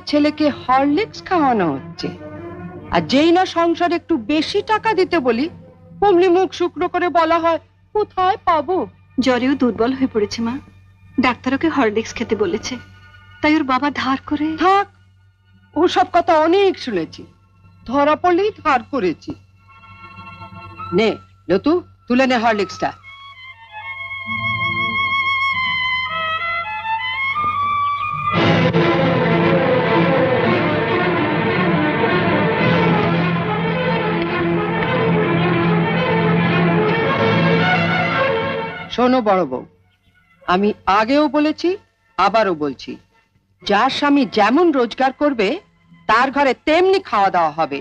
ছেলেকে হরলিক্স খাওয়ানো হচ্ছে, আর যেই না সংসারে একটু বেশি টাকা দিতে বলি অমনি মুখ শুকনো করে বলা হয় কোথায় পাবো। জ্বরেও দুর্বল হয়ে পড়েছে মা, ডাক্তার ওকে হরলিক্স খেতে বলেছে, তাই ওর বাবা ধার করে। থাক, ওসব কথা অনেক শুনেছি, ধরা পড়লেই ধার করেছি। নে লতু, তুলে নে হরলিক্সটা। শোনো বড় বউ, আমি আগেও বলেছি আবারও বলছি, যার স্বামী যেমন রোজগার করবে তার ঘরে তেমনি খাওয়া দাওয়া হবে।